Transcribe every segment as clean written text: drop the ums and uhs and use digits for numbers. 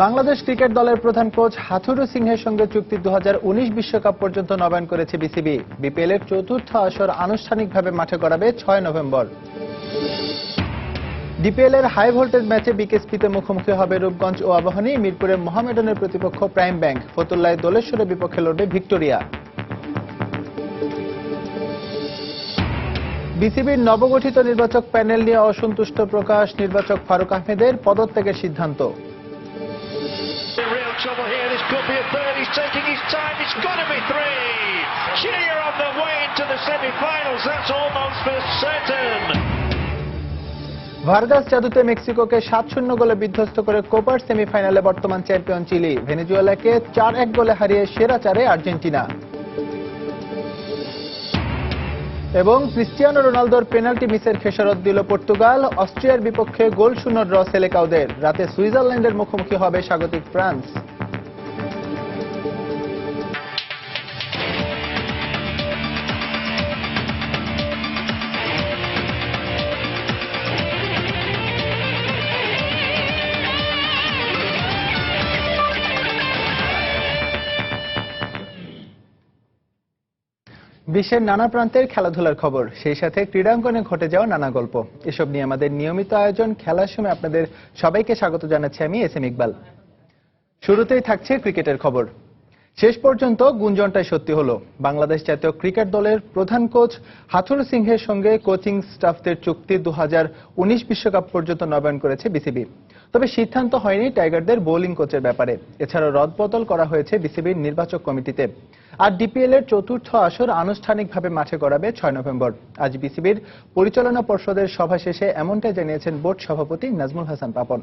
Bangladesh cricket দলের প্রধান coach Hathuru সিংহের সঙ্গে চুক্তি 2019 বিশ্বকাপ পর্যন্ত নবায়ন করেছে বিসিবি। বিপিএল এর চতুর্থ আসর আনুষ্ঠানিকভাবে মাঠে গড়াবে 6 নভেম্বর। ডিপিএল এর হাই ভোল্টেজ ম্যাচে বিকেএসপিতে মুখোমুখি হবে রূপগঞ্জ ও আবাহনী। মিরপুরে মোহামেডানের প্রতিপক্ষ প্রাইম ব্যাংক। ফতুল্লায় দোলেশ্বরের বিপক্ষে লড়বে ভিক্টোরিয়া। বিসিবির নবগঠিত নির্বাচক প্যানেল নিয়ে অসন্তুষ্ট প্রকাশ। নির্বাচক ফারুক আহমেদের পদত্যাগের সিদ্ধান্ত। Trouble here. This could be a third. He's taking his time. It's got to be three. Chile are on their way into the semi-finals. That's almost for certain. Vargas জাদুতে মেক্সিকোকে 7-0 গোলে বিধ্বস্ত করে কোপার সেমিফাইনালে বর্তমান চ্যাম্পিয়ন চিলি। ভেনেজুয়েলাকে 4-1 গোলে হারিয়ে সেরা চারে আর্জেন্টিনা। এবং ক্রিস্টিয়ানো রোনালদোর পেনাল্টি মিসের খেসারত দিল পর্তুগাল। অস্ট্রিয়ার বিপক্ষে গোলশূন্য ড্র সেলেকাওদের। রাতে সুইজারল্যান্ডের মুখোমুখি হবে স্বাগতিক ফ্রান্স। বিশ্বের নানা প্রান্তের খেলাধুলার খবর, সেই সাথে ক্রীড়াঙ্গনে ঘটে যাওয়া নানা গল্প, এসব নিয়ে আমাদের নিয়মিত আয়োজন খেলার সময় আপনাদের সবাইকে স্বাগত জানাচ্ছি আমি এস এম ইকবাল। শুরুতেই থাকছে ক্রিকেটের খবর। শেষ পর্যন্ত গুঞ্জনটাই সত্যি হলো। বাংলাদেশ জাতীয় ক্রিকেট দলের প্রধান কোচ হাথুরু সিংহের সঙ্গে কোচিং স্টাফদের চুক্তি 2019 বিশ্বকাপ পর্যন্ত নবায়ন করেছে বিসিবি। তবে সিদ্ধান্ত হয়নি টাইগারদের বোলিং কোচের ব্যাপারে। এছাড়াও রদবদল করা হয়েছে বিসিবির নির্বাচক কমিটিতে। আর ডিপিএল এর চতুর্থ আসর আনুষ্ঠানিকভাবে মাঠে গড়াবে 6 নভেম্বর। আজ বিসিবির পরিচালনা পর্ষদের সভা শেষে এমনটাই জানিয়েছেন বোর্ড সভাপতি নাজমুল হাসান পাপন।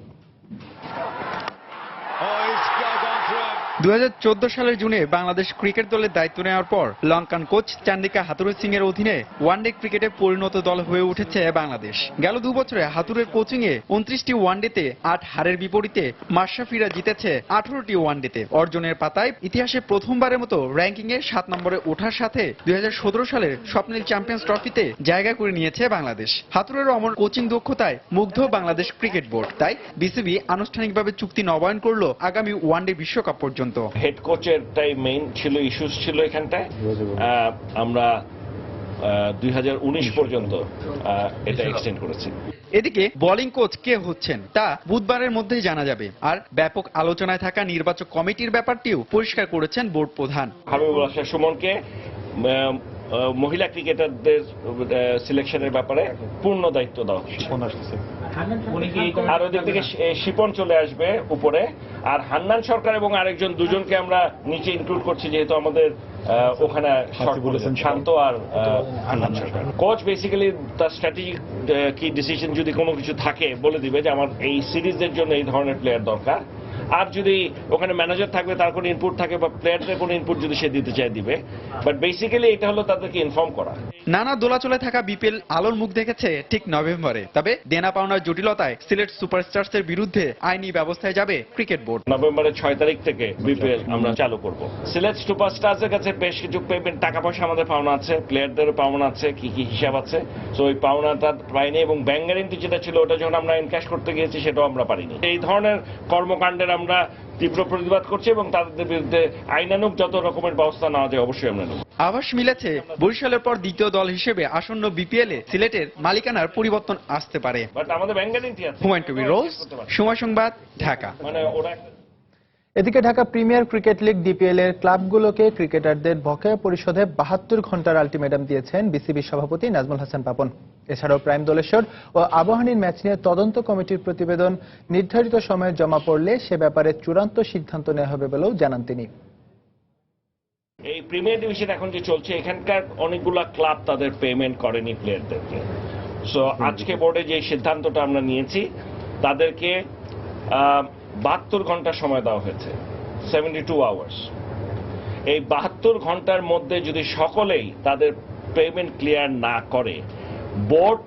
2014 সালের জুনে বাংলাদেশ ক্রিকেট দলের দায়িত্ব নেওয়ার পর লঙ্কান কোচ চান্দিকা হাথুরু সিং এর অধীনে ওয়ানডে ক্রিকেটে পরিণত দল হয়ে উঠেছে বাংলাদেশ। গেল 2 বছরে হাথুরের কোচিংয়ে 29টি ওয়ানডেতে 8 হারের বিপরীতে মাশরাফিরা জিতেছে 18টি ওয়ানডেতে। অর্জনের পাতায় ইতিহাসে প্রথমবারের মতো র্যাঙ্কিংয়ে 7 নম্বরে ওঠার সাথে 2017 সালের স্বপ্নিল চ্যাম্পিয়ন্স ট্রফিতে জায়গা করে নিয়েছে বাংলাদেশ। হাথুরের অমর কোচিং দক্ষতায় মুগ্ধ বাংলাদেশ ক্রিকেট বোর্ড। তাই বিসিবি আনুষ্ঠানিকভাবে চুক্তি নবায়ন করলো আগামী ওয়ানডে বিশ্বকাপ পর্যন্ত। হেড কোচেরটাই মেইন ছিল, ইস্যুস ছিল এখানটায়। আমরা 2019 পর্যন্ত এটা এক্সটেন্ড করেছি। এদিকে বোলিং কোচ কে হচ্ছেন তা বুধবারের মধ্যেই জানা যাবে। আর ব্যাপক আলোচনায় থাকা নির্বাচক কমিটির ব্যাপারটিও পরিষ্কার করেছেন বোর্ড প্রধান। হাবিবুল হাসান সুমনকে মহিলা ক্রিকেটারদের সিলেকশনের ব্যাপারে পূর্ণ দায়িত্ব দেওয়া হচ্ছে। আর ওদিক থেকে শিপন চলে আসবে উপরে। আর হান্নান সরকার এবং আরেকজন দুজনকে আমরা নিচে ইনক্লুড করছি, যেহেতু আমাদের ওখানে শান্ত আর হান্নান সরকার। কোচ বেসিক্যালি তার স্ট্র্যাটেজিক কি ডিসিশন যদি কোনো কিছু থাকে বলে দিবে যে আমার এই সিরিজের জন্য এই ধরনের প্লেয়ার দরকার। আর যদি ওখানে ম্যানেজার থাকবে, তার কোনো ইনপুট থাকে বা প্লেয়ারদের কোনো ইনপুট যদি সে দিতে চায় দিবে। বাট বেসিক্যালি এটা হলো তাদেরকে ইনফর্ম করা। নানা দোলাচলে থাকা বিপিএল আলোর মুখ দেখেছে ঠিক নভেম্বরে। তবে দেনা পাওনার জটিলতায় সিলেট সুপারস্টার্স এর বিরুদ্ধে আইনি ব্যবস্থায় যাবে ক্রিকেট বোর্ড। নভেম্বরের 6 তারিখ থেকে বিপিএল আমরা চালু করব। সিলেট সুপারস্টার্স এর কাছে বেশ কিছু পেমেন্ট টাকা পয়সা আমাদের পাওনা আছে, প্লেয়ারদেরও পাওনা আছে, কি কি হিসাব আছে। সো ওই পাওনাটা পাইনি এবং ব্যাংক গ্যারেন্টি যেটা ছিল ওটা যখন আমরা এনক্যাশ করতে গিয়েছি সেটাও আমরা পারিনি। এই ধরনের কর্মকাণ্ডের আমরা তীব্র প্রতিবাদ করছি এবং তাদের বিরুদ্ধে আইনানুগ যত রকমের ব্যবস্থা নেওয়া যায় অবশ্যই আমরা নেব। আভাস মিলেছে বরিশালের পর দ্বিতীয় দল হিসেবে আসন্ন বিপিএল এ সিলেটের মালিকানার পরিবর্তন আসতে পারে। বাট আমাদের ব্যাংক গ্যারেন্টি আছে। হুমায়ুন কবির রোজ, সময় সংবাদ, ঢাকা। মানে ওরা এদিকে Dhaka premier cricket league DPL এর ক্লাবগুলোকে ক্রিকেটারদের বকেয়া পরিশোধে 72 ঘন্টার আলটিমেটাম দিয়েছেন বিসিবি সভাপতি নাজমুল হাসান পাপন। এছাড়াও প্রাইম দোলেশ্বর ও আবাহনীর ম্যাচ নিয়ে তদন্ত কমিটির প্রতিবেদন নির্ধারিত সময়ে জমা পড়লে সে ব্যাপারে চূড়ান্ত সিদ্ধান্ত নেওয়া হবে বলেও জানান তিনি। এই প্রিমিয়ার ডিভিশন এখন যে চলছে, এখানকার অনেকগুলা ক্লাব তাদের পেমেন্ট করেনি প্লেয়ারদেরকে। সো আজকে বোর্ডে যে সিদ্ধান্তটা আমরা নিয়েছি, তাদেরকে 72 ঘন্টা সময় দেওয়া হয়েছে, 72 আওয়ার্স। এই 72 ঘন্টার মধ্যে যদি সকলেই তাদের পেমেন্ট ক্লিয়ার না করে, বোর্ড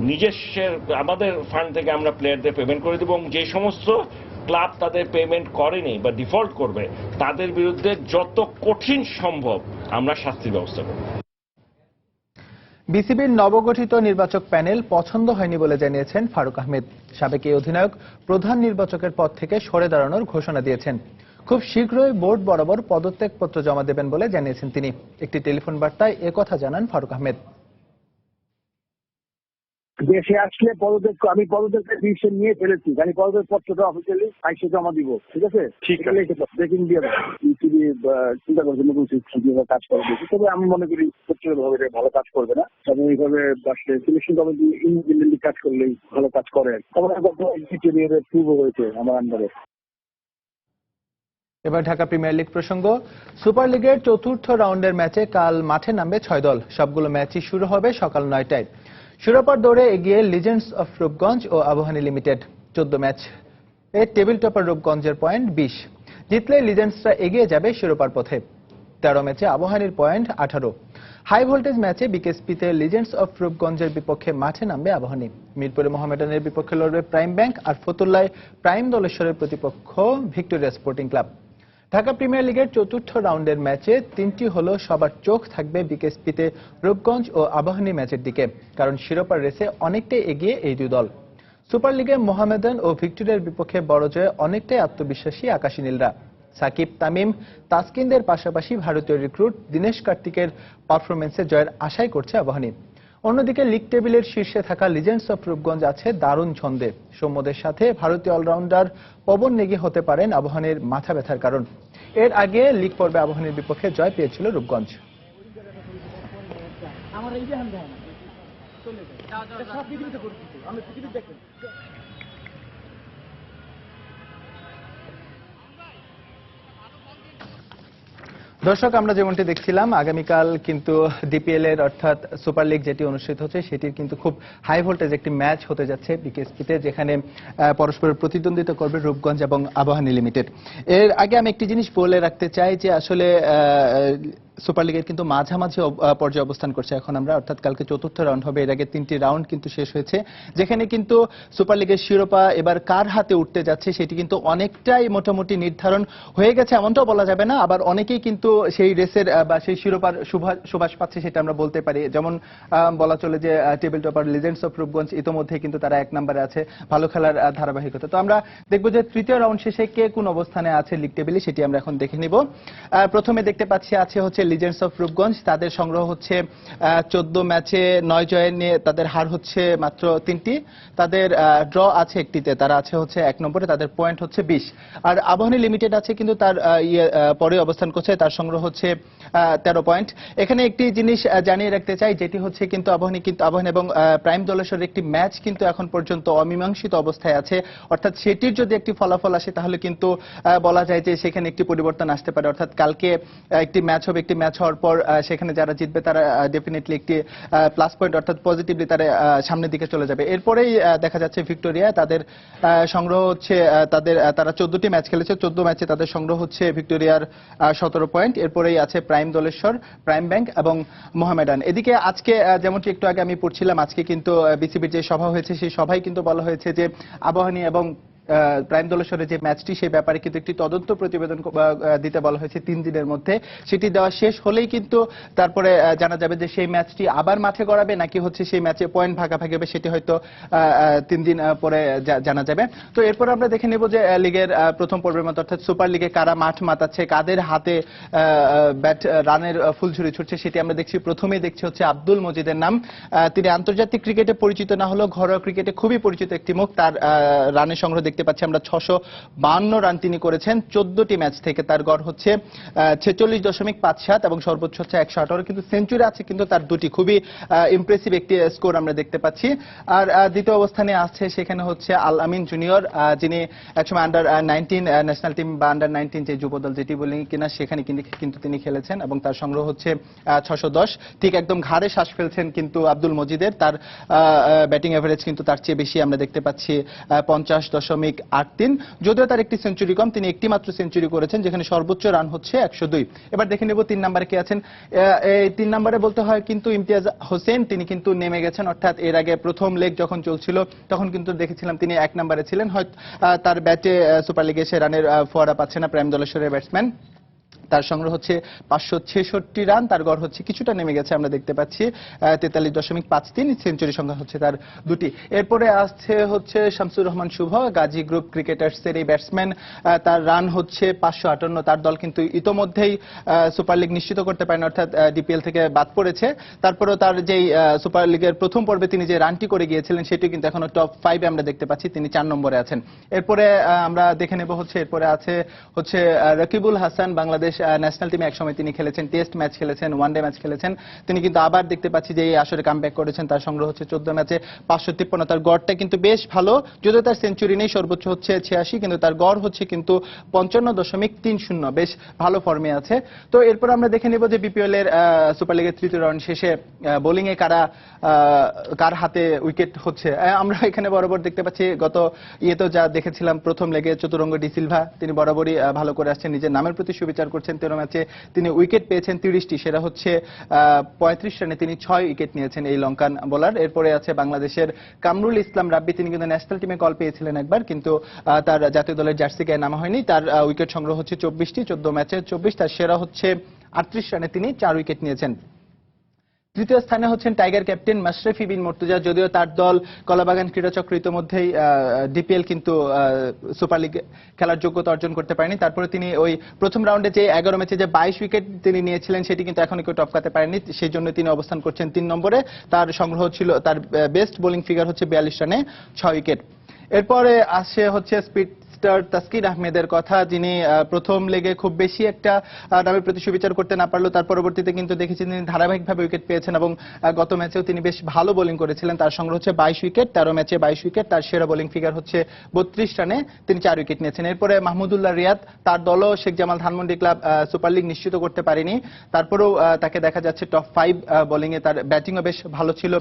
নিজস্বের আমাদের ফান্ড থেকে আমরা প্লেয়ারদের পেমেন্ট করে দেব এবং যে সমস্ত ক্লাব তাদের পেমেন্ট করেনি বা ডিফল্ট করবে তাদের বিরুদ্ধে যত কঠিন সম্ভব আমরা শাস্তির ব্যবস্থা করব। বিসিবির নবগঠিত নির্বাচক প্যানেল পছন্দ হয়নি বলে জানিয়েছেন ফারুক আহমেদ। সাবেক এই অধিনায়ক প্রধান নির্বাচকের পদ থেকে সরে দাঁড়ানোর ঘোষণা দিয়েছেন। খুব শীঘ্রই বোর্ড বরাবর পদত্যাগপত্র জমা দেবেন বলে জানিয়েছেন তিনি। একটি টেলিফোন বার্তায় একথা জানান ফারুক আহমেদ। দেশে আসলে আমি পদত্যাগের ডিসিশন নিয়ে ফেলেছি। আমি পদত্যাগ পত্রটা অফিসিয়ালি আইসে জমা দিব। ঠিক আছে, ঠিক আছে, ব্রেকিং দিয়ে বিসিবি চিন্তা করছে নতুন কাজ করে দিয়েছে। তবে আমি মনে করি ভাবে ভালো কাজ করবে না, এবং এইভাবে আসলে সিলেকশন কমিটি ইন্ডিপেন্ডেন্টলি কাজ করলেই ভালো কাজ করে। পূর্ব হয়েছে আমার আন্ডারে। এবার ঢাকা প্রিমিয়ার লিগ প্রসঙ্গ। সুপার লিগের চতুর্থ রাউন্ডের ম্যাচে কাল মাঠে নামবে 6 দল। সবগুলো ম্যাচই শুরু হবে সকাল 9টায়। শিরোপার দৌড়ে এগিয়ে লিজেন্ডস অফ রূপগঞ্জ ও Abahani limited. 14 match table topper রূপগঞ্জের পয়েন্ট 20। জিতলে লিজেন্ডসরা এগিয়ে যাবে শিরোপার পথে। 13 ম্যাচে আবাহনীর পয়েন্ট 18। হাই ভোল্টেজ ম্যাচে বিকেএসপিতে লিজেন্ডস অফ রূপগঞ্জের বিপক্ষে মাঠে নামবে আবাহনী। মিরপুরে মোহামেডানের বিপক্ষে লড়বে প্রাইম ব্যাংক, আর ফতুল্লায় প্রাইম দলেশ্বরের প্রতিপক্ষ Victoria sporting club. Dhaka premier লিগের চতুর্থ রাউন্ডের ম্যাচে 3টি হলো সবার চোখ থাকবে বিকেএসপিতে রূপগঞ্জ ও আবাহনী ম্যাচের দিকে, কারণ শিরোপার রেসে অনেকটাই এগিয়ে এই দুই দল। সুপার লিগে মোহামেডান ও ভিক্টোরিয়ার বিপক্ষে বড় জয়ে অনেকটাই আত্মবিশ্বাসী আকাশী নীলরা। সাকিব, তামিম, তাসকিনদের পাশাপাশি ভারতীয় রিক্রুট দীনেশ কার্তিকের পারফরমেন্সে জয়ের আশাই করছে আবাহনী। অন্যদিকে লিগ টেবিলের শীর্ষে থাকা লিজেন্ডস অফ রূপগঞ্জ আছে দারুণ ছন্দে। সৌম্যদের সাথে ভারতীয় অলরাউন্ডার পবন নেগি হতে পারেন আবাহনীর মাথা ব্যথার কারণ। এর আগে লিগ পর্বে আবাহনীর বিপক্ষে জয় পেয়েছিল রূপগঞ্জ। দর্শক, আমরা যেমনটি দেখছিলাম, আগামীকাল কিন্তু ডিপিএল এর অর্থাৎ সুপার লিগ যেটি অনুষ্ঠিত হচ্ছে সেটির কিন্তু খুব হাই ভোল্টেজ একটি ম্যাচ হতে যাচ্ছে বিকেএসপিতে, যেখানে পরস্পরের প্রতিদ্বন্দ্বিতা করবে রূপগঞ্জ এবং আবাহনী লিমিটেড। এর আগে আমি একটি জিনিস বলে রাখতে চাই যে আসলে সুপার লিগের কিন্তু মাঝামাঝি পর্যায়ে অবস্থান করছে এখন আমরা, অর্থাৎ কালকে চতুর্থ রাউন্ড হবে। এর আগে 3টি রাউন্ড কিন্তু শেষ হয়েছে, যেখানে কিন্তু সুপার লিগের শিরোপা এবার কার হাতে উঠতে যাচ্ছে সেটি কিন্তু অনেকটাই মোটামুটি নির্ধারণ হয়ে গেছে, এমনটাও বলা যাবে না। আবার অনেকেই কিন্তু সেই রেসের বা সেই শিরোপার সুবাস পাচ্ছে, সেটা আমরা বলতে পারি। যেমন বলা চলে যে table topper legends of Rupganj ইতোমধ্যে কিন্তু তারা 1 নম্বরে আছে, ভালো খেলার ধারাবাহিকতা। তো আমরা দেখবো যে তৃতীয় রাউন্ড শেষে কে কোন অবস্থানে আছে লিগ টেবিলে, সেটি আমরা এখন দেখে নিব। প্রথমে দেখতে পাচ্ছি আছে হচ্ছে লিজেন্ডস অফ রূপগঞ্জ। তাদের সংগ্রহ হচ্ছে 14 ম্যাচে 9 জয় নিয়ে, তাদের হার হচ্ছে মাত্র 3টি, তাদের ড্র আছে 1টিতে, তারা আছে হচ্ছে 1 নম্বরে, তাদের পয়েন্ট হচ্ছে 20। আর আবাহনী লিমিটেড আছে কিন্তু তার পরে অবস্থান করছে, তার সংগ্রহ হচ্ছে 13 পয়েন্ট। এখানে একটি জিনিস জানিয়ে রাখতে চাই, যেটি হচ্ছে কিন্তু আবাহনী এবং প্রাইম দলেশ্বরের একটি ম্যাচ কিন্তু এখন পর্যন্ত অমীমাংসিত অবস্থায় আছে, অর্থাৎ সেটির যদি একটি ফলাফল আসে তাহলে কিন্তু বলা যায় যে সেখানে একটি পরিবর্তন আসতে পারে। অর্থাৎ কালকে একটি ম্যাচ হবে, একটি ম্যাচ হওয়ার পর সেখানে যারা জিতবে তারা ডেফিনেটলি একটি প্লাস পয়েন্ট অর্থাৎ পজিটিভলি তারা সামনের দিকে চলে যাবে। এরপরেই দেখা যাচ্ছে ভিক্টোরিয়া, তাদের সংগ্রহ হচ্ছে তারা 14টি ম্যাচ খেলেছে, 14 ম্যাচে তাদের সংগ্রহ হচ্ছে ভিক্টোরিয়ার 17 পয়েন্ট। এরপরেই আছে প্রাইম দলেশ্বর, প্রাইম ব্যাংক এবং মোহামেডান। এদিকে আজকে যেমনটি একটু আগে আমি পড়ছিলাম, আজকে কিন্তু বিসিবির যে সভা হয়েছে সেই সভায় কিন্তু বলা হয়েছে যে আবাহনী এবং প্রাইম দলেশ্বরের যে ম্যাচটি সেই ব্যাপারে কিন্তু একটি তদন্ত প্রতিবেদন দিতে বলা হয়েছে 3 দিনের মধ্যে। সেটি দেওয়া শেষ হলেই কিন্তু তারপরে জানা যাবে যে সেই ম্যাচটি আবার মাঠে গড়াবে নাকি হচ্ছে সেই ম্যাচে পয়েন্ট ভাগাভাগি হবে, সেটি হয়তো 3 দিন পরে জানা যাবে। তো এরপর আমরা দেখে নেব যে লিগের প্রথম পর্বের মতো অর্থাৎ সুপার লিগে কারা মাঠ মাতাচ্ছে, কাদের হাতে ব্যাট রানের ফুলঝুরি ছুটছে, সেটি আমরা দেখছি। প্রথমেই দেখছি হচ্ছে আব্দুল মজিদের নাম। তিনি আন্তর্জাতিক ক্রিকেটে পরিচিত না হলেও ঘরোয়া ক্রিকেটে খুবই পরিচিত একটি মুখ। তার রানের সংগ্রহ দেখতে পাচ্ছি আমরা 652 রান তিনি করেছেন 14টি ম্যাচ থেকে। তার গড় হচ্ছে 46.57 এবং সর্বোচ্চ হচ্ছে 118, কিন্তু সেঞ্চুরি আছে কিন্তু তার 2টি, খুবই ইমপ্রেসিভ একটি স্কোর আমরা দেখতে পাচ্ছি। আর দ্বিতীয় অবস্থানে আছে সেখানে হচ্ছে আল আমিন জুনিয়র, যিনি একসময় আন্ডার 19 ন্যাশনাল টিম বা আন্ডার 19 যে যুবদল যেটি বলি কিনা সেখানে কিন্তু তিনি খেলেছেন এবং তার সংগ্রহ হচ্ছে 610। ঠিক একদম ঘাড়ে শ্বাস ফেলছেন কিন্তু আব্দুল মজিদের, তার ব্যাটিং এভারেজ কিন্তু তার চেয়ে বেশি আমরা দেখতে পাচ্ছি 50.83। যদিও তার একটি সেঞ্চুরি কম, তিনি একটি মাত্র সেঞ্চুরি করেছেন, যেখানে সর্বোচ্চ রান হচ্ছে 102। এবার দেখে নেব 3 নম্বরে কে আছেন। এই 3 নম্বরে বলতে হয় কিন্তু ইমতিয়াজ হোসেন, তিনি কিন্তু নেমে গেছেন, অর্থাৎ এর আগে প্রথম লেগ যখন চলছিল তখন কিন্তু দেখেছিলাম তিনি 1 নম্বরে ছিলেন। হয়তো তার ব্যাটে সুপার লিগে এসে রানের ফোয়ারা পাচ্ছে না প্রাইম দলেশ্বরের ব্যাটসম্যান। তার সংগ্রহ হচ্ছে 566 রান, তার গড় হচ্ছে কিছুটা নেমে গেছে আমরা দেখতে পাচ্ছি 43.53, সেঞ্চুরি সংখ্যা হচ্ছে তার 2টি। এরপরে আসছে হচ্ছে শামসুর রহমান শুভ, গাজী গ্রুপ ক্রিকেটার্সের এই ব্যাটসম্যান, তার রান হচ্ছে 558। তার দল কিন্তু ইতোমধ্যেই সুপার লিগ নিশ্চিত করতে পারেন, অর্থাৎ ডিপিএল থেকে বাদ পড়েছে। তারপরেও তার যেই সুপার লিগের প্রথম পর্বে তিনি যে রানটি করে গিয়েছিলেন সেটি কিন্তু এখনো টপ 5-এ আমরা দেখতে পাচ্ছি, তিনি 4 নম্বরে আছেন। এরপরে আমরা দেখে নেব হচ্ছে এরপরে আছে হচ্ছে রকিবুল হাসান, বাংলাদেশ ন্যাশনাল টিমে একসময় তিনি খেলেছেন, টেস্ট ম্যাচ খেলেছেন, ওয়ানডে ম্যাচ খেলেছেন। তিনি কিন্তু আবার দেখতে পাচ্ছি যে এই আসরে কামব্যাক করেছেন। তার সংগ্রহ হচ্ছে 14 ম্যাচে 553। তার গড়টা কিন্তু বেশ ভালো, যদিও তার সেঞ্চুরি নেই, সর্বোচ্চ হচ্ছে 86, কিন্তু তার গড় হচ্ছে কিন্তু 55.30, বেশ ভালো ফর্মে আছে। তো এরপর আমরা দেখে নেব যে বিপিএল এর সুপার লিগের তৃতীয় রাউন্ড শেষে বোলিং এ কার হাতে উইকেট হচ্ছে। আমরা এখানে বরাবর দেখতে পাচ্ছি গত ইয়েতেও যা দেখেছিলাম প্রথম লেগে চতুরঙ্গ ডি সিলভা তিনি বরাবরই ভালো করে আসছেন, নিজের নামের প্রতি সুবিচার করছেন। 13 ম্যাচে তিনি উইকেট পেয়েছেন 30টি, সেটা হচ্ছে 35 রানে তিনি 6 উইকেট নিয়েছেন এই লঙ্কান বোলার। এরপরে আছে বাংলাদেশের কামরুল ইসলাম রাব্বি, তিনি কিন্তু ন্যাশনাল টিমে কল পেয়েছিলেন একবার, কিন্তু তার জাতীয় দলের জার্সি গায়ে নামা হয়নি। তার উইকেট সংগ্রহ হচ্ছে 24টি, 14 ম্যাচে 24। তার সেরা হচ্ছে 38 রানে তিনি 4 উইকেট নিয়েছেন। তৃতীয় স্থানে হচ্ছেন টাইগার ক্যাপ্টেন মাশরাফি বিন মুর্তজা, যদিও তার দল কলাবাগান ক্রীড়াচক্র ইতিমধ্যেই ডিপিএল কিন্তু সুপার লিগ খেলার যোগ্যতা অর্জন করতে পারেনি। তারপরে তিনি ওই প্রথম রাউন্ডে যে 11 ম্যাচে যে 22 উইকেট তিনি নিয়েছিলেন সেটি কিন্তু এখনো কেউ টপকাতে পারেনি, সেই জন্য তিনি অবস্থান করছেন 3 নম্বরে। তার সংগ্রহ ছিল, তার বেস্ট বোলিং ফিগার হচ্ছে 42 রানে 6 উইকেট। এরপরে আসে হচ্ছে স্পিড স্টার তাসকিন আহমেদের কথা, যিনি প্রথম লেগে খুব বেশি একটা নামের প্রতি সুবিচার করতে না পারলেও তার পরবর্তীতে কিন্তু দেখেছি তিনি ধারাবাহিকভাবে উইকেট পেয়েছেন এবং গত ম্যাচেও তিনি বেশ ভালো বোলিং করেছিলেন। তার সংগ্রহ হচ্ছে 22 উইকেট, 13 ম্যাচে 22 উইকেট। তার সেরা বোলিং ফিগার হচ্ছে 32 রানে তিনি 4 উইকেট নিয়েছেন। এরপরে মাহমুদুল্লাহ রিয়াদ, তার দলও Sheikh Jamal Dhanmondi club super league নিশ্চিত করতে পারেনি, তারপরেও তাকে দেখা যাচ্ছে টপ 5 বোলিং এ। তার ব্যাটিংও বেশ ভালো ছিল,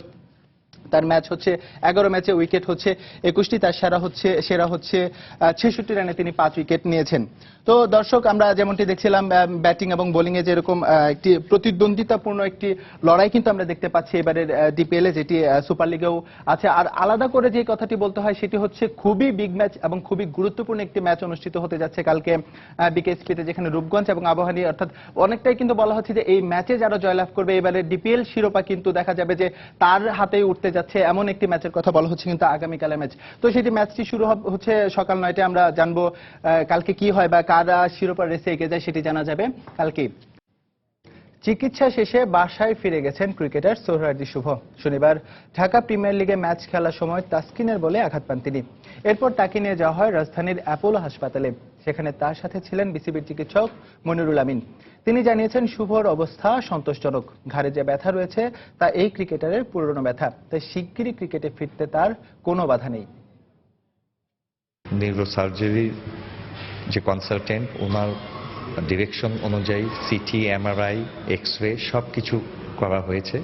তার ম্যাচ হচ্ছে 11 ম্যাচে উইকেট হচ্ছে 21টি, তার সেরা হচ্ছে 66 রানে তিনি 5 উইকেট নিয়েছেন। তো দর্শক, আমরা যেমনটি দেখছিলাম ব্যাটিং এবং বোলিং এ যেরকম একটি প্রতিদ্বন্দ্বিতাপূর্ণ একটি লড়াই কিন্তু আমরা দেখতে পাচ্ছি এবারের ডিপিএল এ, যেটি সুপার লিগেও আছে। আর আলাদা করে যে কথাটি বলতে হয় সেটি হচ্ছে খুবই বিগ ম্যাচ এবং খুবই গুরুত্বপূর্ণ একটি ম্যাচ অনুষ্ঠিত হতে যাচ্ছে কালকে বিকেএসপিতে, যেখানে রূপগঞ্জ এবং আবাহনী, অর্থাৎ অনেকটাই কিন্তু বলা হচ্ছে যে এই ম্যাচে যারা জয়লাভ করবে এবারের ডিপিএল শিরোপা কিন্তু দেখা যাবে যে তার হাতেই উঠতে যাচ্ছে, এমন একটি ম্যাচের কথা বলা হচ্ছে কিন্তু আগামীকালের ম্যাচ। তো সেটি ম্যাচটি শুরু হচ্ছে সকাল 9টায়। আমরা জানবো কালকে কি হয় বা কারা শিরোপার রেসে এগিয়ে যায় সেটি জানা যাবে কালকে। চিকিৎসা শেষে বাসায় ফিরে গেছেন ক্রিকেটার সোহরাওয়ার্দী শুভ। শনিবার ঢাকা প্রিমিয়ার লিগে ম্যাচ খেলার সময় তাসকিনের বলে আঘাত পান তিনি। এরপর তাকে নিয়ে যাওয়া হয় রাজধানীর অ্যাপোলো হাসপাতালে, সেখানে তার সাথে ছিলেন বিসিবির চিকিৎসক মনিরুল আমিন। তিনি জানিয়েছেন শুভর অবস্থা সন্তোষজনক, ঘাড়ে যে ব্যথা রয়েছে তা এই ক্রিকেটারের পুরনো ব্যথা, তাই শিগগিরই ক্রিকেটে ফিরতে তার কোনো বাধা নেই। নিউরোসার্জারি যে কনসালটেন্ট, ওনার ডিরেকশন অনুযায়ী সিটি, এমআরআই, এক্স-রে সব কিছু করা হয়েছে,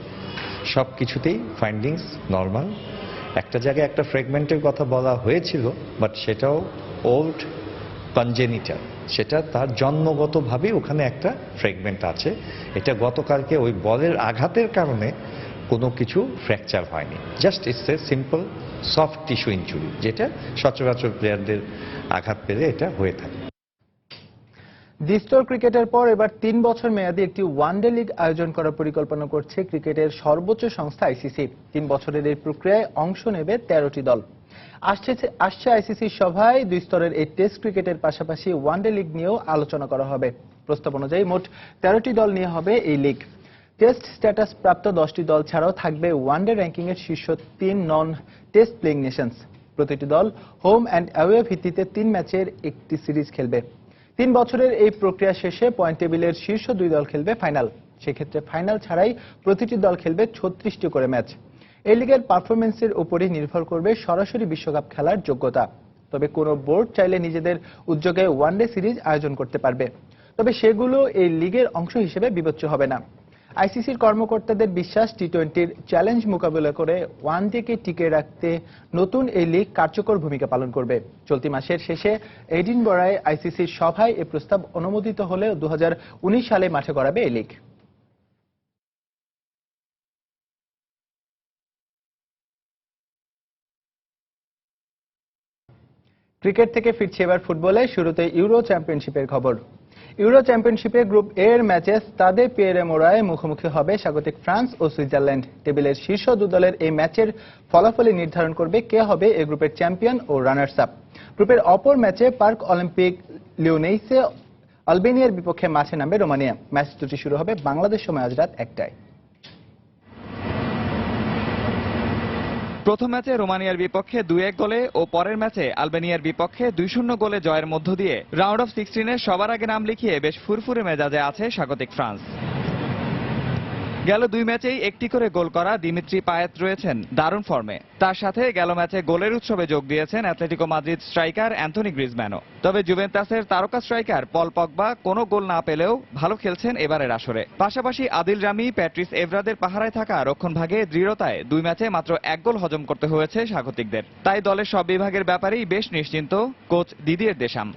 সব কিছুতেই ফাইন্ডিংস নর্মাল। একটা জায়গায় একটা ফ্র্যাগমেন্টের কথা বলা হয়েছিল, বাট সেটাও ওল্ড কনজেনিটাল, সেটা তার জন্মগতভাবে ওখানে একটা ফ্র্যাগমেন্ট আছে। এটা গতকালকে ওই বলের আঘাতের কারণে কোনো কিছু ফ্র্যাকচার হয়নি, just it's a simple soft tissue injury, যেটা সচরাচর প্লেয়ারদের আঘাত পেলে এটা হয়ে থাকে। দ্বিস্তর ক্রিকেটের পর এবার 3 বছর মেয়াদী একটি ওয়ানডে লিগ আয়োজন করার পরিকল্পনা করছে ক্রিকেটের সর্বোচ্চ সংস্থা আইসিসি। 3 বছরের এই প্রক্রিয়ায় অংশ নেবে 13টি দল। আসছে আইসিসির সভায় 2 স্তরের এই টেস্ট ক্রিকেটের পাশাপাশি ওয়ানডে লিগ নিয়েও আলোচনা করা হবে। প্রস্তাব অনুযায়ী মোট 13টি দল নিয়ে হবে এই লিগ। টেস্ট স্ট্যাটাস প্রাপ্ত 10টি দল ছাড়াও থাকবে ওয়ানডে র্যাঙ্কিং এর শীর্ষ 3 নন টেস্ট প্লেইং নেশনস। প্রতিটি দল হোম অ্যান্ড অ্যাওয়ে ভিত্তিতে 3 ম্যাচের একটি সিরিজ খেলবে। 3 বছরের এই প্রক্রিয়া শেষে পয়েন্ট টেবিলের শীর্ষ 2 দল খেলবে ফাইনাল। সেক্ষেত্রে ফাইনাল ছাড়াই প্রতিটি দল খেলবে 36টি করে ম্যাচ। এই লিগের পারফরমেন্সের উপরই নির্ভর করবে সরাসরি বিশ্বকাপ খেলার যোগ্যতা। তবে কোনো বোর্ড চাইলে নিজেদের উদ্যোগে ওয়ানডে সিরিজ আয়োজন করতে পারবে, তবে সেগুলো এই লিগের অংশ হিসেবে বিবেচ্য হবে না। আইসিসির কর্মকর্তাদের বিশ্বাস, টি-20-র চ্যালেঞ্জ মোকাবিলা করে ওয়ানডেকে টিকে রাখতে নতুন এই লিগ কার্যকর ভূমিকা পালন করবে। চলতি মাসের শেষে এডিনবরায় আইসিসির সভায় এ প্রস্তাব অনুমোদিত হলে 2019 সালে মাঠে গড়াবে এই লিগ। ক্রিকেট থেকে ফিরছে এবার ফুটবলে, শুরুতে ইউরো চ্যাম্পিয়নশিপের খবর। ইউরো চ্যাম্পিয়নশিপে গ্রুপ এ এর ম্যাচে স্তাদে পিয়েরে মোরায় মুখোমুখি হবে স্বাগতিক ফ্রান্স ও সুইজারল্যান্ড। টেবিলের শীর্ষ 2 দলের এই ম্যাচের ফলাফলই নির্ধারণ করবে কে হবে এই গ্রুপের চ্যাম্পিয়ন ও রানার্স আপ। গ্রুপের অপর ম্যাচে পার্ক অলিম্পিক লিওনেইসে আলবেনিয়ার বিপক্ষে মাঠে নামবে রোমানিয়া। ম্যাচ দুটি শুরু হবে বাংলাদেশ সময় আজ রাত 1টায়। প্রথম ম্যাচে রোমানিয়ার বিপক্ষে 2-1 গোলে ও পরের ম্যাচে আলবেনিয়ার বিপক্ষে 2-0 গোলে জয়ের মধ্য দিয়ে রাউন্ড অফ 16-এ সবার আগে নাম লিখিয়ে বেশ ফুরফুরে মেজাজে আছে স্বাগতিক ফ্রান্স। গেল 2 ম্যাচেই একটি করে গোল করা দিমিত্রি পায়েত রয়েছেন দারুণ ফর্মে। তার সাথে গেল ম্যাচে গোলের উৎসবে যোগ দিয়েছেন অ্যাটলেটিকো মাদ্রিদ স্ট্রাইকার অ্যান্থনি গ্রিজম্যানও। তবে জুভেন্টাসের তারকা স্ট্রাইকার পল পগবা কোনো গোল না পেলেও ভালো খেলছেন এবারের আসরে। পাশাপাশি আদিল রামি, প্যাট্রিস এভরাদের পাহারায় থাকা রক্ষণভাগে দৃঢ়তায় 2 ম্যাচে মাত্র 1 গোল হজম করতে হয়েছে স্বাগতিকদের। তাই দলের সব বিভাগের ব্যাপারেই বেশ নিশ্চিন্ত কোচ দিদিয়ের দেশাম।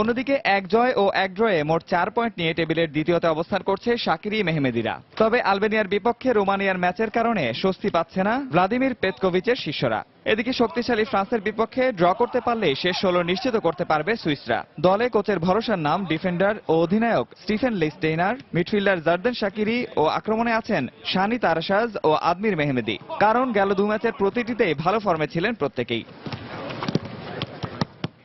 অন্যদিকে 1 জয় ও 1 ড্রয়ে মোট 4 পয়েন্ট নিয়ে টেবিলের দ্বিতীয়তে অবস্থান করছে শাকিরি মেহমেদিরা। তবে আলবেনিয়ার বিপক্ষে রোমানিয়ার ম্যাচের কারণে স্বস্তি পাচ্ছে না ভ্লাদিমির পেতকোভিচের শিষ্যরা। এদিকে শক্তিশালী ফ্রান্সের বিপক্ষে ড্র করতে পারলেই শেষ 16 নিশ্চিত করতে পারবে সুইসরা। দলে কোচের ভরসার নাম ডিফেন্ডার ও অধিনায়ক স্টিফেন লিস্টেইনার, মিডফিল্ডার জারদেন শাকিরি ও আক্রমণে আছেন শানি তারাশাজ ও আদমির মেহমেদি। কারণ গেল 2 ম্যাচের প্রতিটিতেই ভালো ফর্মে ছিলেন প্রত্যেকেই।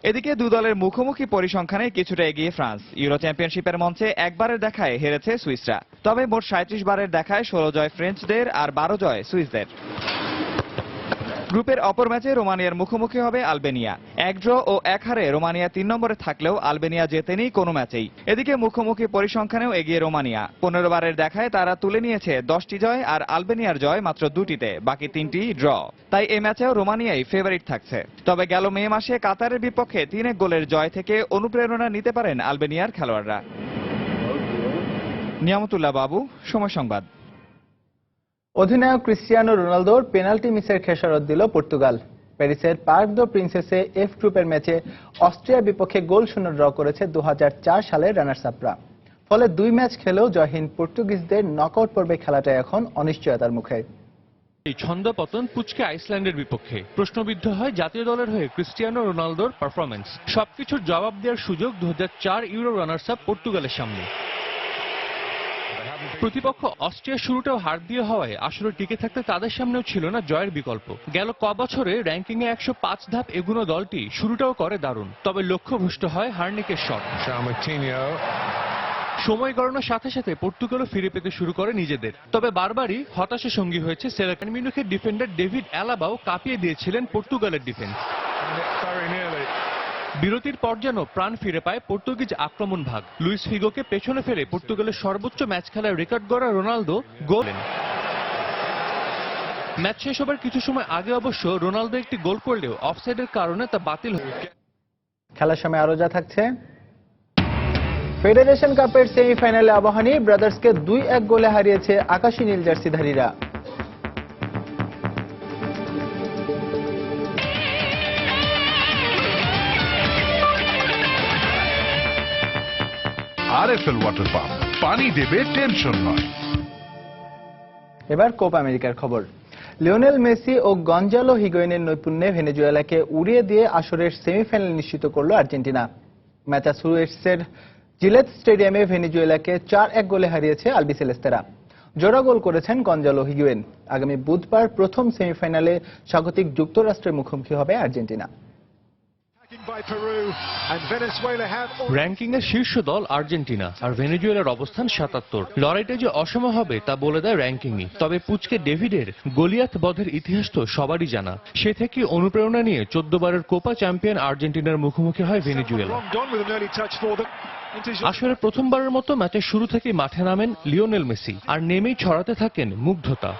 এদিকে 2 দলের মুখোমুখি পরিসংখ্যানে কিছুটা এগিয়ে ফ্রান্স। ইউরো চ্যাম্পিয়নশিপের মঞ্চে একবারের দেখায় হেরেছে সুইসরা। তবে মোট 37 বারের দেখায় 16 জয় ফ্রেঞ্চদের আর 12 জয় সুইসদের। গ্রুপের অপর ম্যাচে রোমানিয়ার মুখোমুখি হবে আলবেনিয়া। 1 ড্র ও 1 হারে রোমানিয়া 3 নম্বরে থাকলেও আলবেনিয়া জেতেনি কোনো ম্যাচেই। এদিকে মুখোমুখি পরিসংখ্যানেও এগিয়ে রোমানিয়া। 15 বারের দেখায় তারা তুলে নিয়েছে 10টি জয় আর আলবেনিয়ার জয় মাত্র 2টিতে, বাকি 3টি ড্র। তাই এই ম্যাচেও রোমানিয়াই ফেভারিট থাকছে। তবে গেল মে মাসে কাতারের বিপক্ষে 3-1 গোলের জয় থেকে অনুপ্রেরণা নিতে পারেন আলবেনিয়ার খেলোয়াড়রা। নিয়ামতুল্লাহ বাবু, সময় সংবাদ। অধিনায়ক ক্রিস্টিয়ানো রোনালদোর পেনাল্টি মিসের খেসারত দিল পর্তুগাল। প্যারিসের পার্ক দ্য প্রিন্সেসে এফ গ্রুপের ম্যাচে অস্ট্রিয়ার বিপক্ষে গোল শূন্য ড্র করেছে 2004 সালের রানার্স আপরা। ফলে 2 ম্যাচ খেলেও জয়হীন পর্তুগিজদের নকআউট পর্বে খেলাটা এখন অনিশ্চয়তার মুখে। এই ছন্দপতন পুচকে আইসল্যান্ডের বিপক্ষে প্রশ্নবিদ্ধ হয় জাতীয় দলের হয়ে ক্রিস্টিয়ানো রোনালদোর পারফরম্যান্স। সবকিছুর জবাব দেওয়ার সুযোগ 2004 ইউরো রানার্স আপ পর্তুগালের সামনে। প্রতিপক্ষ অস্ট্রিয়ার শুরুটাও হার দিয়ে হওয়ায় আসলে টিকে থাকতে তাদের সামনেও ছিল না জয়ের বিকল্প। গেল বছরে র্যাঙ্কিংয়ে 105 ধাপ এগুনো দলটি শুরুটাও করে দারুণ, তবে লক্ষ্যভ্রষ্ট হয় হার্নিকের শট। সময় গড়ানোর সাথে সাথে পর্তুগালও ফিরে পেতে শুরু করে নিজেদের। তবে বারবারই হতাশা সঙ্গী হয়েছে সেলেকান মিউনিখের ডিফেন্ডার ডেভিড অ্যালাবাও কাঁপিয়ে দিয়েছিলেন পর্তুগালের ডিফেন্স। বিরতির পর যেন প্রাণ ফিরে পায় পর্তুগিজ আক্রমণ ভাগ। লুইস ফিগোকে পেছনে ফেলে পর্তুগালের সর্বোচ্চ ম্যাচ খেলার রেকর্ড গড়া রোনালদো গোল। ম্যাচ শেষ হবার কিছু সময় আগে অবশ্য রোনালদো একটি গোল করলেও অফসাইডের কারণে তা বাতিল হয়ে যায়। খেলার সময় আরো যা থাকছে। ফেডারেশন কাপের সেমিফাইনালে আবাহনী ব্রাদার্সকে 2-1 গোলে হারিয়েছে আকাশী নীল জার্সিধারীরা। আরএফএল ওয়াটার পাম্প, পানি দেবে টেনশন নয়। এবার কোপা আমেরিকার খবর। লিওনেল মেসি ও গঞ্জালো হিগুয়েনের নৈপুণ্যে ভেনেজুয়েলাকে উড়িয়ে দিয়ে আসরের সেমিফাইনাল নিশ্চিত করল আর্জেন্টিনা। ম্যাসাচুসেটসের জিলেট স্টেডিয়ামে ভেনেজুয়েলাকে 4-1 গোলে হারিয়েছে আলবিসেলেস্তেরা। জোড়া গোল করেছেন গঞ্জালো হিগুয়েন। আগামী বুধবার প্রথম সেমিফাইনালে স্বাগতিক যুক্তরাষ্ট্রের মুখোমুখি হবে আর্জেন্টিনা। র্যাঙ্কিং এর শীর্ষ দল আর্জেন্টিনা, আর ভেনেজুয়েলার অবস্থান 77। লড়াইটা যে অসম হবে তা বলে দেয় র্যাঙ্কিংই। তবে পুচকে ডেভিডের গলিয়াত বধের ইতিহাস তো সবারই জানা। সে থেকে অনুপ্রেরণা নিয়ে 14 বারের কোপা চ্যাম্পিয়ন আর্জেন্টিনার মুখোমুখি হয় ভেনেজুয়েলা। আসলে প্রথমবারের মতো ম্যাচের শুরু থেকে মাঠে নামেন লিওনেল মেসি, আর নেমেই ছড়াতে থাকেন মুগ্ধতা।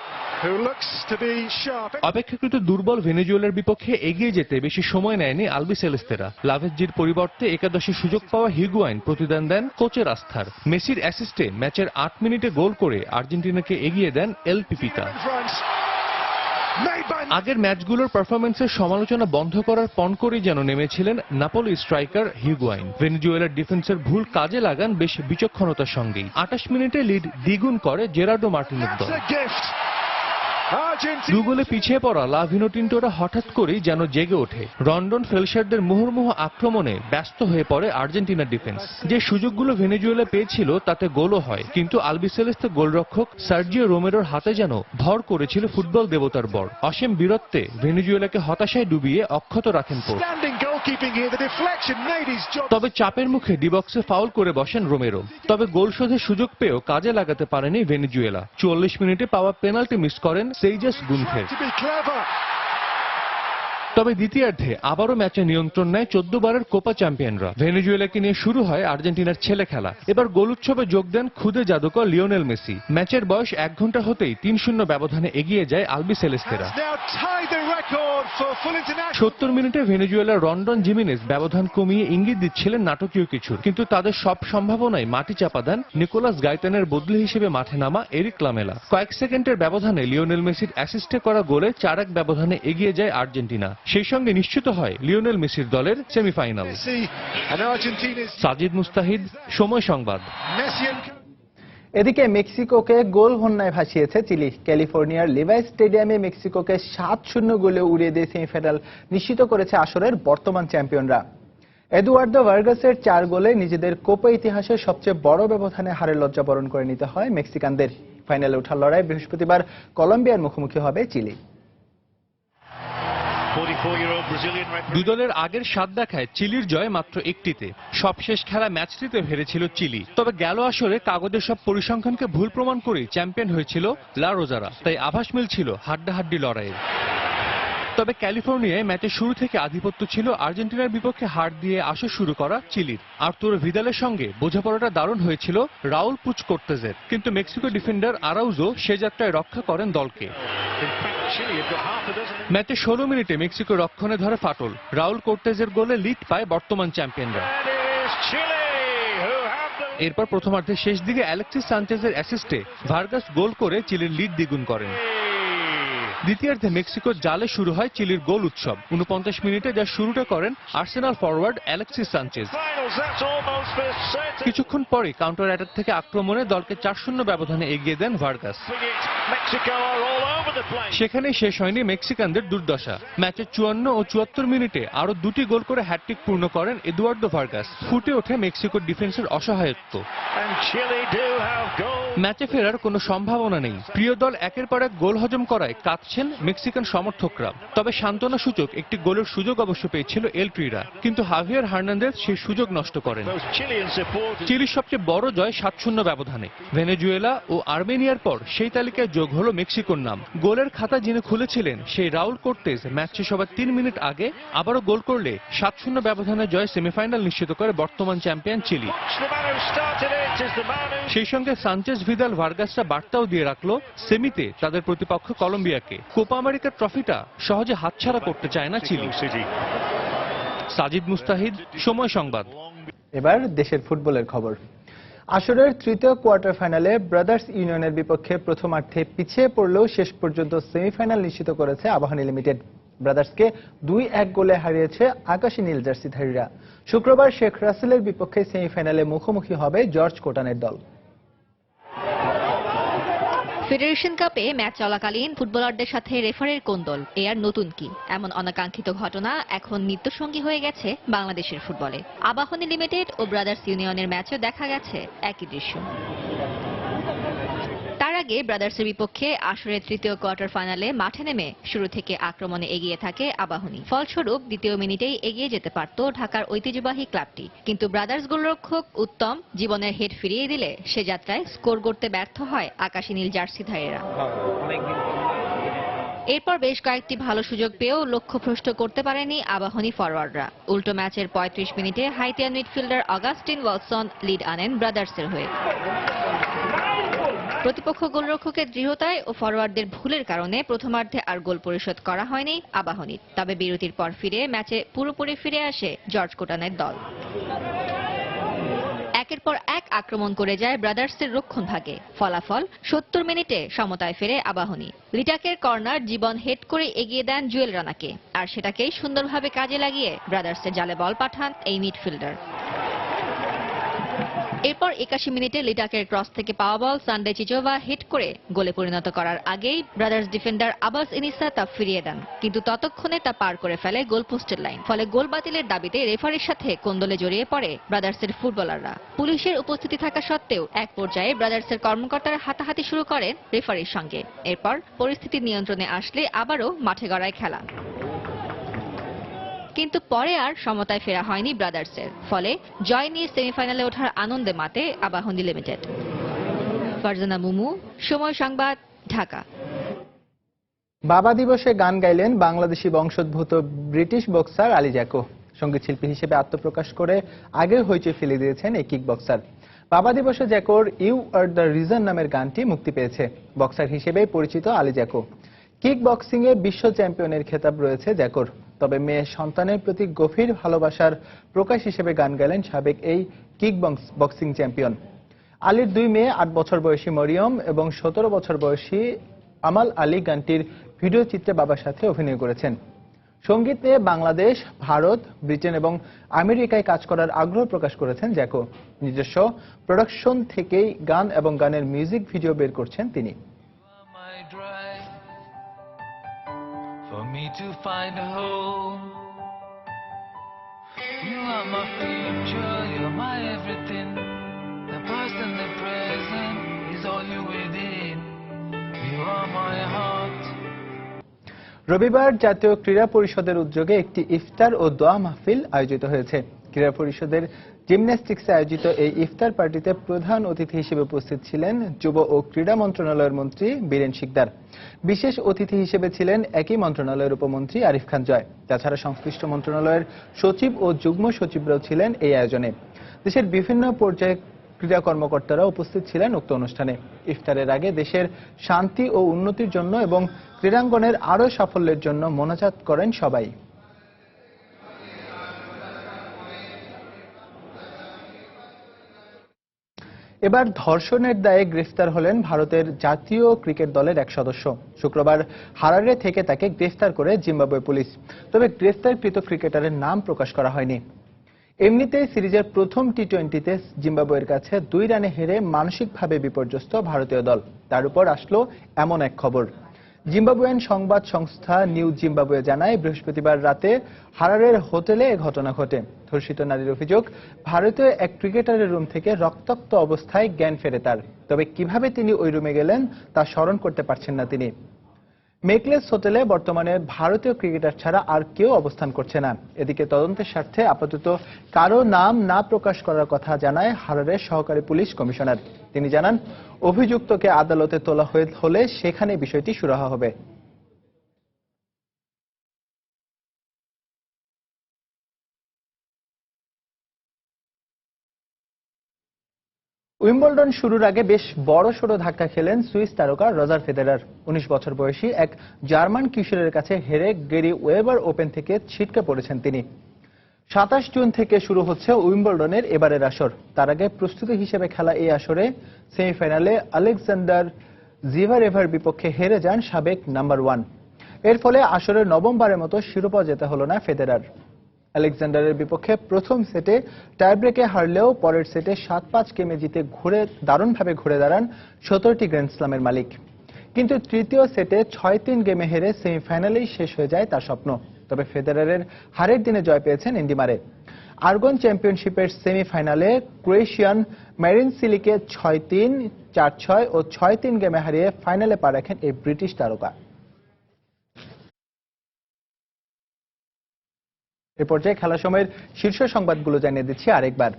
অপেক্ষাকৃত দুর্বল ভেনেজুয়েলার বিপক্ষে এগিয়ে যেতে বেশি সময় নেয়নি আলবিসেলেস্তেরা। লাভেজ্জির পরিবর্তে একাদশে সুযোগ পাওয়া হিগুয়াইন প্রতিদান দেন কোচের আস্থার। মেসির অ্যাসিস্টে ম্যাচের 8 মিনিটে গোল করে আর্জেন্টিনাকে এগিয়ে দেন এল পিপিতা। আগের ম্যাচগুলোর পারফরম্যান্সের সমালোচনা বন্ধ করার পণ করেই যেন নেমেছিলেন নাপোলি স্ট্রাইকার হিগুয়াইন। ভেনেজুয়েলার ডিফেন্সের ভুল কাজে লাগান বেশ বিচক্ষণতার সঙ্গেই। 28 মিনিটে লিড দ্বিগুণ করে জেরার্ডো মার্টিনের দল। দু গোলে পিছিয়ে পড়া লা ভিনোটিন্টোরা হঠাৎ করেই যেন জেগে ওঠে। রন্ডন ফেলশারদের মুহুর্মুহু আক্রমণে ব্যস্ত হয়ে পড়ে আর্জেন্টিনার ডিফেন্স। যে সুযোগগুলো ভেনেজুয়েলা পেয়েছিল তাতে গোলও হয়, কিন্তু আলবিসেলেস্তে গোলরক্ষক সার্জিও রোমেরোর হাতে যেন ভর করেছিল ফুটবল দেবতার বর। অসীম বীরত্বে ভেনেজুয়েলাকে হতাশায় ডুবিয়ে অক্ষত রাখেন পোপ। তবে চাপের মুখে ডিবক্সে ফাউল করে বসেন রোমেরো। তবে গোল শোধের সুযোগ পেয়েও কাজে লাগাতে পারেনি ভেনেজুয়েলা। 44 মিনিটে পাওয়া পেনাল্টি মিস করেন সেইজাস গুনথের। তবে দ্বিতীয়ার্ধে আবারও ম্যাচে নিয়ন্ত্রণ নেয় 14 বারের কোপা চ্যাম্পিয়নরা। ভেনেজুয়েলাকে নিয়ে শুরু হয় আর্জেন্টিনার ছেলে খেলা। এবার গোল উৎসবে যোগ দেন খুদে জাদুকর লিওনেল মেসি। ম্যাচের বয়স 1 ঘন্টা হতেই 3-0 ব্যবধানে এগিয়ে যায় আলবিসেলেস্তেরা। 70 মিনিটে ভেনেজুয়েলার রন্ডন জিমিনেজ ব্যবধান কমিয়ে ইঙ্গিত দিচ্ছিলেন নাটকীয় কিছুর, কিন্তু তাদের সব সম্ভাবনায় মাটি চাপা দেন নিকোলাস গাইতানের বদলি হিসেবে মাঠে নামা এরিক লামেলা। কয়েক সেকেন্ডের ব্যবধানে লিওনেল মেসির অ্যাসিস্টে করা গোলে 4-1 ব্যবধানে এগিয়ে যায় আর্জেন্টিনা। সেই সঙ্গে নিশ্চিত হয় লিওনেল মেসির দলের সেমিফাইনাল। সাজিদ মুস্তাহিদ, সময় সংবাদ। এদিকে মেক্সিকোকে গোল বন্যায় ভাসিয়েছে চিলি। ক্যালিফোর্নিয়ার লিভাই স্টেডিয়ামে মেক্সিকোকে 7-0 গোলে উড়িয়ে দিয়ে সেমিফাইনাল নিশ্চিত করেছে আসরের বর্তমান চ্যাম্পিয়নরা। এদুয়ার্দো ভার্গাসের 4 গোলে নিজেদের কোপা ইতিহাসের সবচেয়ে বড় ব্যবধানে হারের লজ্জা বরণ করে নিতে হয় মেক্সিকানদের। ফাইনালে ওঠার লড়াই বৃহস্পতিবার কলম্বিয়ার মুখোমুখি হবে চিলি। দুই দলের আগের স্বাদ দেখায় চিলির জয় মাত্র একটিতে। সবশেষ খেলা ম্যাচটিতে হেরেছিল চিলি। তবে গেল আসরে কাগজের সব পরিসংখ্যানকে ভুল প্রমাণ করেই চ্যাম্পিয়ন হয়েছিল লা রোজারা। তাই আভাস মিলছিল হাড্ডাহাড্ডি লড়াইয়ের। তবে ক্যালিফোর্নিয়ায় ম্যাচের শুরু থেকে আধিপত্য ছিল আর্জেন্টিনার বিপক্ষে হার দিয়ে আসর শুরু করা চিলির। আর্তুরো ভিদালের সঙ্গে বোঝাপড়াটা দারুণ হয়েছিল রাউল পুচ কর্তেজের, কিন্তু মেক্সিকো ডিফেন্ডার আরাউজো সে যাত্রায় রক্ষা করেন দলকে। ম্যাচে 16 মিনিটে মেক্সিকো রক্ষণে ধরে ফাটল। রাউল কর্তেজের গোলে লিড পায় বর্তমান চ্যাম্পিয়নরা। এরপর প্রথমার্ধের শেষ দিকে অ্যালেক্সিস সানচেজের অ্যাসিস্টে ভার্গাস গোল করে চিলির লিড দ্বিগুণ করেন। দ্বিতীয়ার্ধে মেক্সিকোর জালে শুরু হয় চিলির গোল উৎসব। 49 মিনিটে যা শুরুটা করেন আর্সেনাল ফরওয়ার্ড অ্যালেক্সিস সানচেজ। কিছুক্ষণ পরে কাউন্টার অ্যাটাক থেকে আক্রমণে দলকে 4-0 ব্যবধানে এগিয়ে দেন ভার্গাস। সেখানেই শেষ হয়নি মেক্সিকানদের দুর্দশা। ম্যাচের 54 ও 74 মিনিটে আরো 2টি গোল করে হ্যাটট্রিক পূর্ণ করেন এদুয়ার্দো ভার্গাস। ফুটে ওঠে মেক্সিকোর ডিফেন্সের অসহায়ত্ব। ম্যাচে ফেরার কোনো সম্ভাবনা নেই। প্রিয় দল একের পর এক গোল হজম করায় কাঁদছেন মেক্সিকান সমর্থকরা। তবে সান্ত্বনা সূচক একটি গোলের সুযোগ অবশ্য পেয়েছিল এল ট্রিরা, কিন্তু হাভিয়ার হার্নান্দেজ সেই সুযোগ নষ্ট করেন। চিলির সবচেয়ে বড় জয় 7-0 ব্যবধানে। ভেনেজুয়েলা ও আর্মেনিয়ার পর সেই তালিকায় যোগ হলো মেক্সিকোর নাম। গোলের খাতা যিনি খুলেছিলেন সেই রাউল কর্তেজ ম্যাচ শেষ হবার 3 মিনিট আগে আবারও গোল করলে 7-0 ব্যবধানে জয় সেমিফাইনাল নিশ্চিত করে বর্তমান চ্যাম্পিয়ন চিলি। সেই সঙ্গে সানচেজ ভিদাল ভার্গাসরা বার্তাও দিয়ে রাখলো সেমিতে তাদের প্রতিপক্ষ কলম্বিয়াকে। কোপা আমেরিকার ট্রফিটা সহজে হাতছাড়া করতে চায় না চিলি। সাজিদ মুস্তাহিদ, সময় সংবাদ। এবার দেশের ফুটবলের খবর। আসরের তৃতীয় কোয়ার্টার ফাইনালে ব্রাদার্স ইউনিয়নের বিপক্ষে প্রথমার্ধে পিছিয়ে পড়লেও শেষ পর্যন্ত সেমিফাইনাল নিশ্চিত করেছে আবাহনী লিমিটেড। ব্রাদার্সকে 2-1 গোলে হারিয়েছে আকাশী নীল জার্সিধারীরা। শুক্রবার শেখ রাসেলের বিপক্ষে সেমিফাইনালে মুখোমুখি হবে জর্জ কোটানের দল। ফেডারেশন কাপে ম্যাচ চলাকালীন ফুটবলারদের সাথে রেফারির কোন্দল এ আর নতুন কি? এমন অনাকাঙ্ক্ষিত ঘটনা এখন নিত্যসঙ্গী হয়ে গেছে বাংলাদেশের ফুটবলে। আবাহনী লিমিটেড ও ব্রাদার্স ইউনিয়নের ম্যাচে দেখা গেছে একই দৃশ্য। তার আগে ব্রাদার্সের বিপক্ষে আসরের তৃতীয় কোয়ার্টার ফাইনালে মাঠে নেমে শুরু থেকে আক্রমণে এগিয়ে থাকে আবাহনী। ফলস্বরূপ দ্বিতীয় মিনিটেই এগিয়ে যেতে পারত ঢাকার ঐতিহ্যবাহী ক্লাবটি, কিন্তু ব্রাদার্স গোলরক্ষক উত্তম জীবনের হেড ফিরিয়ে দিলে সে যাত্রায় স্কোর করতে ব্যর্থ হয় আকাশী নীল জার্সিধারীরা। এরপর বেশ কয়েকটি ভালো সুযোগ পেয়েও লক্ষ্যভ্রষ্ট করতে পারেনি আবাহনী ফরওয়ার্ডরা। উল্টো ম্যাচের 35 মিনিটে হাইতিয়ান মিডফিল্ডার অগাস্টিন ওয়ালসন লিড আনেন ব্রাদার্সের হয়ে। প্রতিপক্ষ গোলরক্ষকের দৃঢ়তায় ও ফরওয়ার্ডদের ভুলের কারণে প্রথমার্ধে আর গোল পরিশোধ করা হয়নি আবাহনীর। তবে বিরতির পর ফিরে ম্যাচে পুরোপুরি ফিরে আসে জর্জ কোটানের দল। একের পর এক আক্রমণ করে যায় ব্রাদার্সের রক্ষণভাগে। ফলাফল 70 মিনিটে সমতায় ফেরে আবাহনী। লিটাকের কর্নার জীবন হেড করে এগিয়ে দেন জুয়েল রানাকে, আর সেটাকেই সুন্দরভাবে কাজে লাগিয়ে ব্রাদার্সের জালে বল পাঠান এই মিডফিল্ডার। এরপর 81 মিনিটে লিটাকের ক্রস থেকে পাওয়া বল সানডে চিচোভা হিট করে গোলে পরিণত করার আগেই ব্রাদার্স ডিফেন্ডার আব্বাস ইনিসা তা ফিরিয়ে দেন, কিন্তু ততক্ষণে তা পার করে ফেলে গোলপোস্টের লাইন। ফলে গোল বাতিলের দাবিতে রেফারির সাথে কোন্দলে জড়িয়ে পড়ে ব্রাদার্সের ফুটবলাররা। পুলিশের উপস্থিতি থাকা সত্ত্বেও এক পর্যায়ে ব্রাদার্সের কর্মকর্তারা হাতাহাতি শুরু করেন রেফারির সঙ্গে। এরপর পরিস্থিতি নিয়ন্ত্রণে আসলে আবারও মাঠে গড়ায় খেলা, কিন্তু পরে আর সমতায় ফেরা হয়নি ব্রাদার্সের। ফলে জয় নিয়ে সেমিফাইনালে ওঠার আনন্দে মাতে আবাহনী লিমিটেড। ফারজানা মুমু, সময় সংবাদ, ঢাকা। বাবা দিবসে গান গাইলেন বাংলাদেশি বংশোদ্ভূত ব্রিটিশ বক্সার আলী জ্যাকো। সঙ্গীত শিল্পী হিসেবে আত্মপ্রকাশ করে আগে হইচই ফেলে দিয়েছেন এই কিক বক্সার। বাবা দিবসে জ্যাকোর ইউ আর দ্য রিজন নামের গানটি মুক্তি পেয়েছে। বক্সার হিসেবে পরিচিত আলী জ্যাকো। কিক বক্সিং এ বিশ্ব চ্যাম্পিয়নের খেতাব রয়েছে জ্যাকোর। তবে মেয়ে সন্তানের প্রতি গভীর ভালোবাসার প্রকাশ হিসেবে গান গাইলেন সাবেক এই কিক বক্সিং চ্যাম্পিয়ন। আলীর 2 মেয়ে, 8 বছর বয়সী মরিয়ম এবং 17 বছর বয়সী আমাল আলী গানটির ভিডিও চিত্রে বাবার সাথে অভিনয় করেছেন। সঙ্গীত নিয়ে বাংলাদেশ, ভারত, ব্রিটেন এবং আমেরিকায় কাজ করার আগ্রহ প্রকাশ করেছেন জ্যাকো। নিজস্ব প্রোডাকশন থেকেই গান এবং গানের মিউজিক ভিডিও বের করছেন তিনি। For me to find a home, you are my future, you're my everything. The past and the present is all you within. You are my heart. রবিবার জাতীয় ক্রীড়া পরিষদের উদ্যোগে একটি ইফতার ও দোয়া মাহফিল আয়োজিত হয়েছে। ক্রীড়া পরিষদের জিমন্যাস্টিক্সে আয়োজিত এই ইফতার পার্টিতে প্রধান অতিথি হিসেবে উপস্থিত ছিলেন যুব ও ক্রীড়া মন্ত্রণালয়ের মন্ত্রী বীরেন শিকদার। বিশেষ অতিথি হিসেবে ছিলেন একই মন্ত্রণালয়ের উপমন্ত্রী আরিফ খান জয়। তাছাড়া সংশ্লিষ্ট মন্ত্রণালয়ের সচিব ও যুগ্ম সচিবরাও ছিলেন এই আয়োজনে। দেশের বিভিন্ন পর্যায়ে ক্রীড়া কর্মকর্তারা উপস্থিত ছিলেন উক্ত অনুষ্ঠানে। ইফতারের আগে দেশের শান্তি ও উন্নতির জন্য এবং ক্রীড়াঙ্গনের আরও সাফল্যের জন্য মোনাজাত করেন সবাই। এবার ধর্ষণের দায়ে গ্রেফতার হলেন ভারতের জাতীয় ক্রিকেট দলের এক সদস্য। শুক্রবার হারারে থেকে তাকে গ্রেফতার করে জিম্বাবুয়ে পুলিশ। তবে গ্রেফতারকৃত ক্রিকেটারের নাম প্রকাশ করা হয়নি। এমনিতেই সিরিজের প্রথম টি-20তে জিম্বাবুয়ের কাছে 2 রানে হেরে মানসিকভাবে বিপর্যস্ত ভারতীয় দল। তার উপর আসলো এমন এক খবর। জিম্বাবুয়ান সংবাদ সংস্থা নিউ জিম্বাবুয়ে জানায়, বৃহস্পতিবার রাতে হারারের হোটেলে এ ঘটনা ঘটে। ধর্ষিত নারীর অভিযোগ, ভারতীয় এক ক্রিকেটারের রুম থেকে রক্তাক্ত অবস্থায় জ্ঞান ফেরে তার। তবে কিভাবে তিনি ওই রুমে গেলেন তা স্মরণ করতে পারছেন না তিনি। মেকলেস হোটেলে বর্তমানে ভারতীয় ক্রিকেটার ছাড়া আর কেউ অবস্থান করছে না। এদিকে তদন্তের স্বার্থে আপাতত কারো নাম না প্রকাশ করার কথা জানায় হারারের সহকারী পুলিশ কমিশনার। তিনি জানান, অভিযুক্তকে আদালতে তোলা হলে সেখানে বিষয়টি সুরাহা হবে। উইম্বলডন শুরুর আগে বেশ বড়সড় ধাক্কা খেলেন সুইস তারকা রজার ফেদেরার। 19 বছর বয়সী এক জার্মান কিশোরের কাছে হেরে গেরি ওয়েবার ওপেন থেকে ছিটকে পড়েছেন তিনি। 27 জুন থেকে শুরু হচ্ছে উইম্বলডনের এবারের আসর। তার আগে প্রস্তুতি হিসেবে খেলা এই আসরে সেমিফাইনালে আলেকজান্ডার জিভারেভার বিপক্ষে হেরে যান সাবেক নাম্বার 1। এর ফলে আসরের 9মবারের মতো শিরোপা জেতা হল না ফেদেরার। আলেকজান্ডারের বিপক্ষে প্রথম সেটে টাইব্রেকে হারলেও পরের সেটে 7-5 গেমে জিতে দারুণভাবে ঘুরে দাঁড়ান 17টি গ্র্যান্ড স্লামের মালিক। কিন্তু তৃতীয় সেটে 6-3 গেমে হেরে সেমিফাইনালেই শেষ হয়ে যায় তার স্বপ্ন। তবে ফেদেরারের হারের দিনে জয় পেয়েছেন ইন্ডিমারে। আর্গন চ্যাম্পিয়নশিপের সেমিফাইনালে ক্রোয়েশিয়ান ম্যারিন সিলিকে 6-3, 4-6 ও 6-3 গেমে হারিয়ে ফাইনালে পা রাখেন এই ব্রিটিশ তারকা। এ পর্যায়ে খেলা সময়ের শীর্ষ সংবাদগুলো জানিয়ে দিচ্ছি আরেকবার।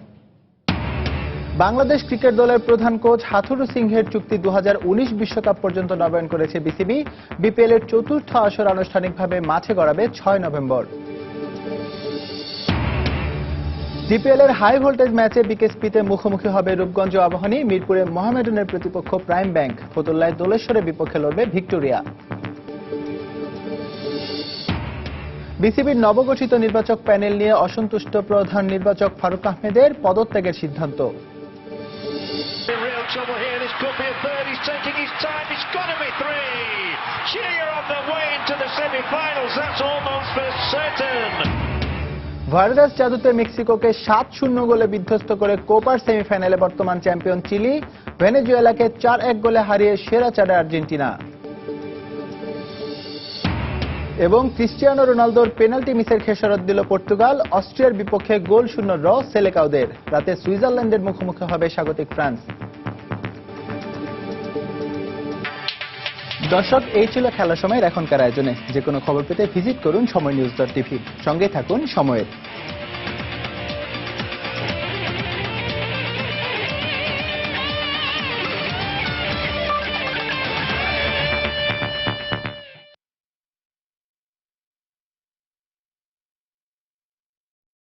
বাংলাদেশ ক্রিকেট দলের প্রধান কোচ হাথুরু সিংহের চুক্তি 2019 বিশ্বকাপ পর্যন্ত নবায়ন করেছে বিসিবি। বিপিএল এর চতুর্থ আসর আনুষ্ঠানিকভাবে মাঠে গড়াবে 6 নভেম্বর। জিপিএল এর হাই ভোল্টেজ ম্যাচে বিকেএসপিতে মুখোমুখি হবে রূপগঞ্জ আবাহনী। মিরপুরে মোহামেডানের প্রতিপক্ষ প্রাইম ব্যাংক। ফতুল্লায় দোলেশ্বরের বিপক্ষে লড়বে ভিক্টোরিয়া। বিসিবির নবগঠিত নির্বাচক প্যানেল নিয়ে অসন্তুষ্ট প্রধান নির্বাচক ফারুক আহমেদের পদত্যাগের সিদ্ধান্ত। ভার্গাস জাদুতে মেক্সিকোকে 7-0 গোলে বিধ্বস্ত করে কোপার সেমিফাইনালে বর্তমান চ্যাম্পিয়ন চিলি, ভেনেজুয়েলাকে 4-1 গোলে হারিয়ে সেরা চারে আর্জেন্টিনা। এবং ক্রিস্টিয়ানো রোনালদোর পেনাল্টি মিসের খেসারত দিল পর্তুগাল, অস্ট্রিয়ার বিপক্ষে গোলশূন্য ড্র সেলেকাওদের। রাতে সুইজারল্যান্ডের মুখোমুখি হবে স্বাগতিক ফ্রান্স। দর্শক, এই ছিল খেলার সময়ের এখনকার আয়োজনে। যে কোনো খবর পেতে ভিজিট করুন সময় নিউজ.টিভি। সঙ্গে থাকুন সময়ের।